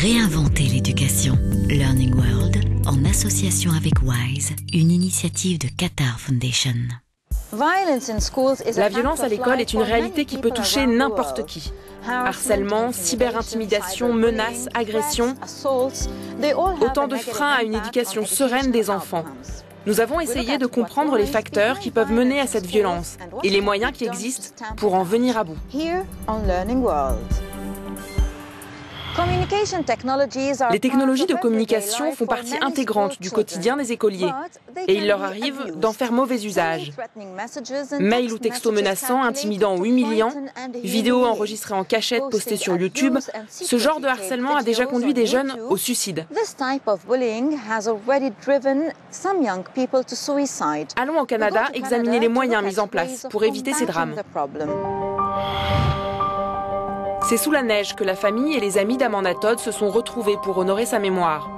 Réinventer l'éducation. Learning World, en association avec WISE, une initiative de Qatar Foundation. La violence à l'école est une réalité qui peut toucher n'importe qui. Harcèlement, cyberintimidation, menaces, agressions, autant de freins à une éducation sereine des enfants. Nous avons essayé de comprendre les facteurs qui peuvent mener à cette violence et les moyens qui existent pour en venir à bout. Les technologies de communication font partie intégrante du quotidien des écoliers et il leur arrive d'en faire mauvais usage. Mails ou textos menaçants, intimidants ou humiliants, vidéos enregistrées en cachette postées sur YouTube, ce genre de harcèlement a déjà conduit des jeunes au suicide. Allons au Canada examiner les moyens mis en place pour éviter ces drames. C'est sous la neige que la famille et les amis d'Amanda Todd se sont retrouvés pour honorer sa mémoire.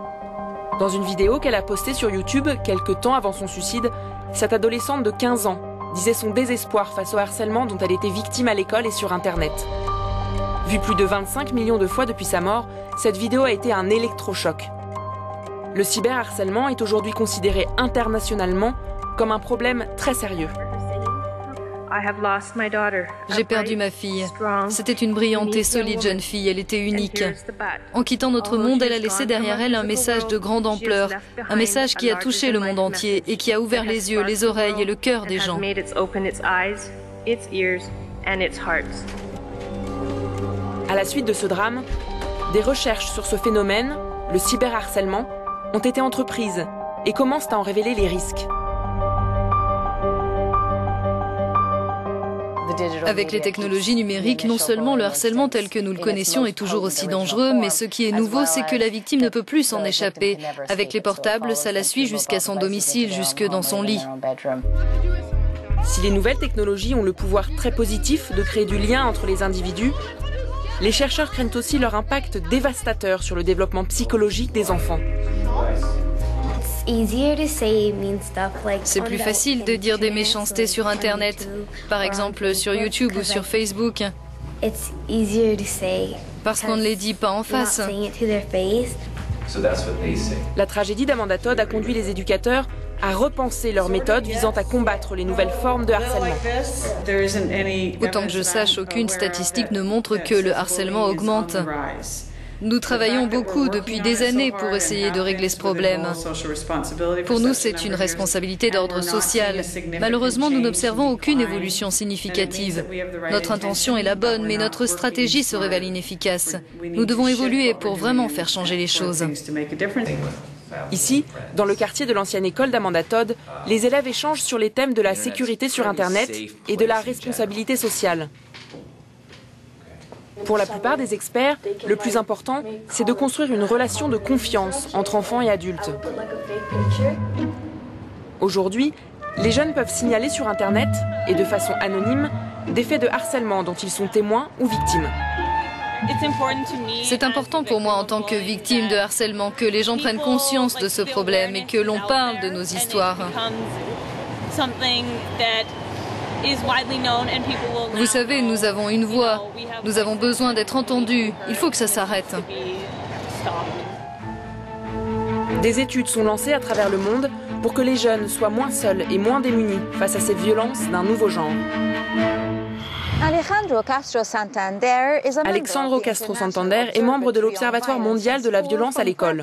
Dans une vidéo qu'elle a postée sur YouTube quelques temps avant son suicide, cette adolescente de 15 ans disait son désespoir face au harcèlement dont elle était victime à l'école et sur Internet. Vue plus de 25 millions de fois depuis sa mort, cette vidéo a été un électrochoc. Le cyberharcèlement est aujourd'hui considéré internationalement comme un problème très sérieux. J'ai perdu ma fille. C'était une brillante et solide jeune fille, elle était unique. En quittant notre monde, elle a laissé derrière elle un message de grande ampleur, un message qui a touché le monde entier et qui a ouvert les yeux, les oreilles et le cœur des gens. À la suite de ce drame, des recherches sur ce phénomène, le cyberharcèlement, ont été entreprises et commencent à en révéler les risques. Avec les technologies numériques, non seulement le harcèlement tel que nous le connaissions est toujours aussi dangereux, mais ce qui est nouveau, c'est que la victime ne peut plus s'en échapper. Avec les portables, ça la suit jusqu'à son domicile, jusque dans son lit. Si les nouvelles technologies ont le pouvoir très positif de créer du lien entre les individus, les chercheurs craignent aussi leur impact dévastateur sur le développement psychologique des enfants. C'est plus facile de dire des méchancetés sur Internet, par exemple sur YouTube ou sur Facebook, parce qu'on ne les dit pas en face. La tragédie d'Amanda Todd a conduit les éducateurs à repenser leurs méthodes visant à combattre les nouvelles formes de harcèlement. Autant que je sache, aucune statistique ne montre que le harcèlement augmente. Nous travaillons beaucoup depuis des années pour essayer de régler ce problème. Pour nous, c'est une responsabilité d'ordre social. Malheureusement, nous n'observons aucune évolution significative. Notre intention est la bonne, mais notre stratégie se révèle inefficace. Nous devons évoluer pour vraiment faire changer les choses. Ici, dans le quartier de l'ancienne école d'Amanda Todd, les élèves échangent sur les thèmes de la sécurité sur Internet et de la responsabilité sociale. Pour la plupart des experts, le plus important, c'est de construire une relation de confiance entre enfants et adultes. Aujourd'hui, les jeunes peuvent signaler sur Internet, et de façon anonyme, des faits de harcèlement dont ils sont témoins ou victimes. C'est important pour moi en tant que victime de harcèlement que les gens prennent conscience de ce problème et que l'on parle de nos histoires. Vous savez, nous avons une voix, nous avons besoin d'être entendus, il faut que ça s'arrête. Des études sont lancées à travers le monde pour que les jeunes soient moins seuls et moins démunis face à ces violences d'un nouveau genre. Alexandro Castro Santander est membre de l'Observatoire mondial de la violence à l'école.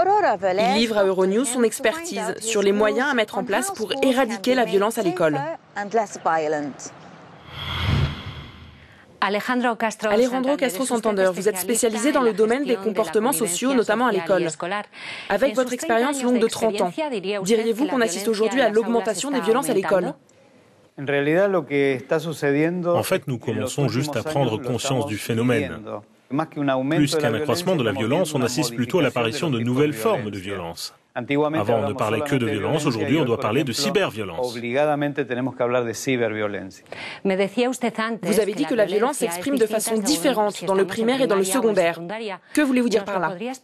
Il livre à Euronews son expertise sur les moyens à mettre en place pour éradiquer la violence à l'école. Alejandro Castro Santander, vous êtes spécialisé dans le domaine des comportements sociaux, notamment à l'école. Avec votre expérience longue de 30 ans, diriez-vous qu'on assiste aujourd'hui à l'augmentation des violences à l'école ? En fait, nous commençons juste à prendre conscience du phénomène. Plus qu'un accroissement de la violence, on assiste plutôt à l'apparition de nouvelles formes de violence. Avant, on ne parlait que de violence, aujourd'hui on doit parler de cyberviolence. Vous avez dit que la violence s'exprime de façon différente dans le primaire et dans le secondaire. Que voulez-vous dire par là ? Ce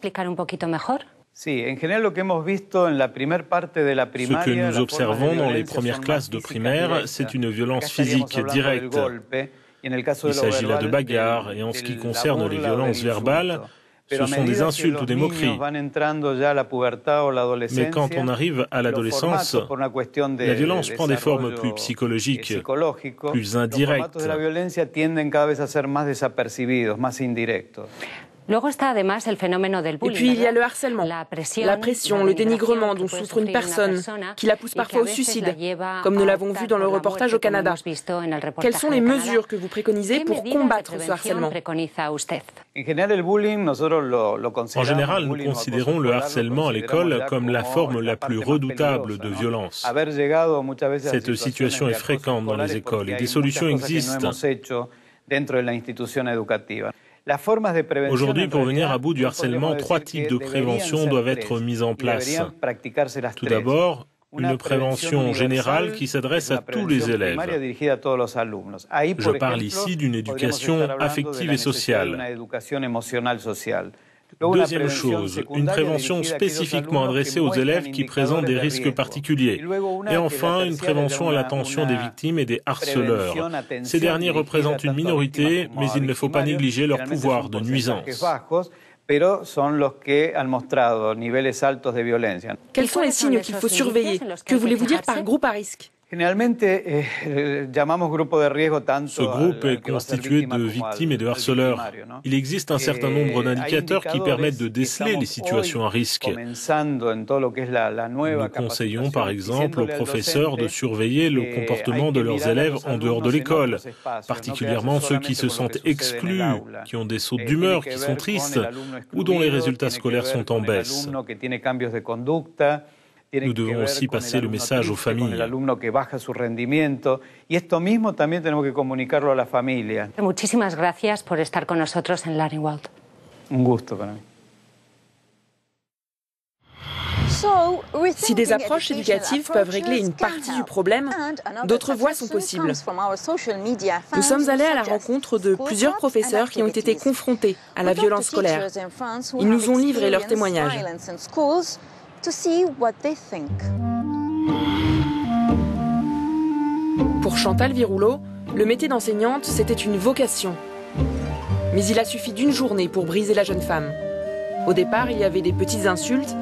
que nous observons dans les premières classes de primaire, c'est une violence physique directe. Il s'agit là de bagarres, et en ce qui concerne les violences verbales, Ce sont des insultes ou des moqueries. Mais quand on arrive à l'adolescence, la violence prend des formes plus psychologiques, plus indirectes. Et puis il y a le harcèlement, la pression, le dénigrement dont souffre une personne, qui la pousse parfois au suicide, comme nous l'avons vu dans le reportage au Canada. Quelles sont les mesures que vous préconisez pour combattre ce harcèlement? En général, nous considérons le harcèlement à l'école comme la forme la plus redoutable de violence. Cette situation est fréquente dans les écoles et des solutions existent. Aujourd'hui, pour venir à bout du harcèlement, 3 types de prévention doivent être mis en place. Tout d'abord, une prévention générale qui s'adresse à tous les élèves. Je parle ici d'une éducation affective et sociale. Deuxième chose, une prévention spécifiquement adressée aux élèves qui présentent des risques particuliers. Et enfin, une prévention à l'attention des victimes et des harceleurs. Ces derniers représentent une minorité, mais il ne faut pas négliger leur pouvoir de nuisance. Quels sont les signes qu'il faut surveiller? Que voulez-vous dire par groupe à risque? Ce groupe est constitué de victimes et de harceleurs. Il existe un certain nombre d'indicateurs qui permettent de déceler les situations à risque. Nous conseillons par exemple aux professeurs de surveiller le comportement de leurs élèves en dehors de l'école, particulièrement ceux qui se sentent exclus, qui ont des sautes d'humeur, qui sont tristes ou dont les résultats scolaires sont en baisse. Nous devons aussi passer le message aux familles. Muchísimas gracias por estar con nosotros en Learning World. Un gusto para mí. Si des approches éducatives peuvent régler une partie du problème, d'autres voies sont possibles. Nous sommes allés à la rencontre de plusieurs professeurs qui ont été confrontés à la violence scolaire. Ils nous ont livré leurs témoignages. Pour Chantal Virouleau, le métier d'enseignante, c'était une vocation. Mais il a suffi d'une journée pour briser la jeune femme. Au départ, il y avait des petites insultes.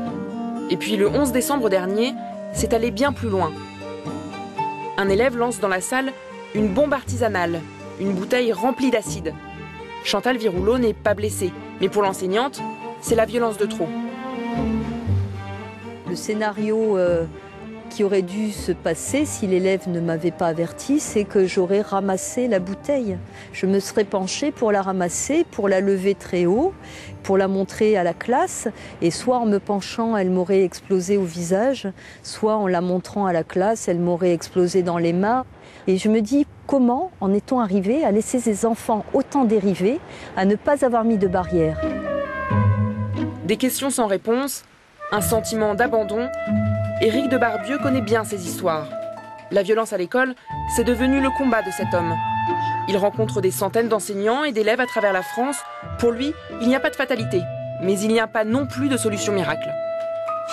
Et puis le 11 décembre dernier, c'est allé bien plus loin. Un élève lance dans la salle une bombe artisanale, une bouteille remplie d'acide. Chantal Virouleau n'est pas blessée, mais pour l'enseignante, c'est la violence de trop. Le scénario qui aurait dû se passer si l'élève ne m'avait pas averti, c'est que j'aurais ramassé la bouteille. Je me serais penchée pour la ramasser, pour la lever très haut, pour la montrer à la classe. Et soit en me penchant, elle m'aurait explosé au visage, soit en la montrant à la classe, elle m'aurait explosé dans les mains. Et je me dis, comment en est-on arrivé à laisser ces enfants autant dérivés, à ne pas avoir mis de barrière? Des questions sans réponse, un sentiment d'abandon. Éric de Barbieux connaît bien ces histoires. La violence à l'école, c'est devenu le combat de cet homme. Il rencontre des centaines d'enseignants et d'élèves à travers la France. Pour lui, il n'y a pas de fatalité, mais il n'y a pas non plus de solution miracle.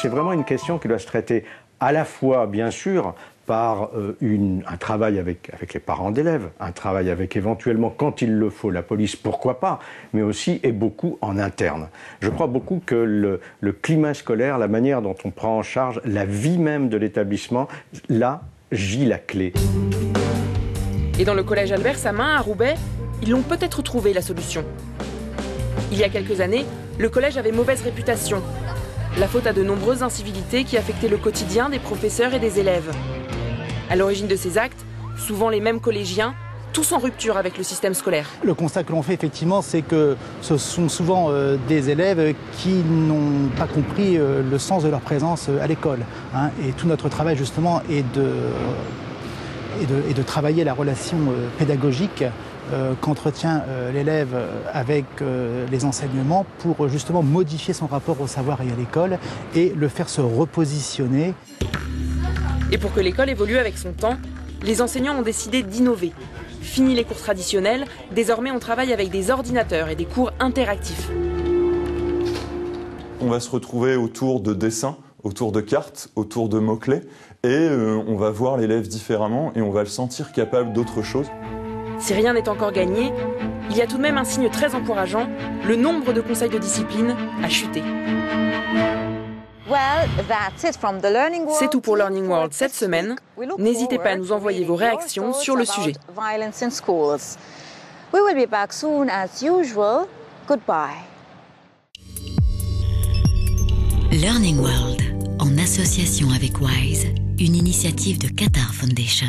C'est vraiment une question qui doit se traiter à la fois, bien sûr, par un travail avec les parents d'élèves, un travail avec éventuellement, quand il le faut, la police, pourquoi pas, mais aussi et beaucoup en interne. Je crois beaucoup que le climat scolaire, la manière dont on prend en charge la vie même de l'établissement, là, gît la clé. Et dans le collège Albert Samin à Roubaix, ils l'ont peut-être trouvé la solution. Il y a quelques années, le collège avait mauvaise réputation. La faute à de nombreuses incivilités qui affectaient le quotidien des professeurs et des élèves. À l'origine de ces actes, souvent les mêmes collégiens, tous en rupture avec le système scolaire. Le constat que l'on fait effectivement, c'est que ce sont souvent des élèves qui n'ont pas compris le sens de leur présence à l'école. Et tout notre travail justement est de travailler la relation pédagogique qu'entretient l'élève avec les enseignements pour justement modifier son rapport au savoir et à l'école et le faire se repositionner. Et pour que l'école évolue avec son temps, les enseignants ont décidé d'innover. Fini les cours traditionnels, désormais on travaille avec des ordinateurs et des cours interactifs. On va se retrouver autour de dessins, autour de cartes, autour de mots-clés, et on va voir l'élève différemment et on va le sentir capable d'autre chose. Si rien n'est encore gagné, il y a tout de même un signe très encourageant, le nombre de conseils de discipline a chuté. C'est tout pour Learning World cette semaine. N'hésitez pas à nous envoyer vos réactions sur le sujet. We will be back soon as usual. Goodbye. Learning World, en association avec WISE, une initiative de Qatar Foundation.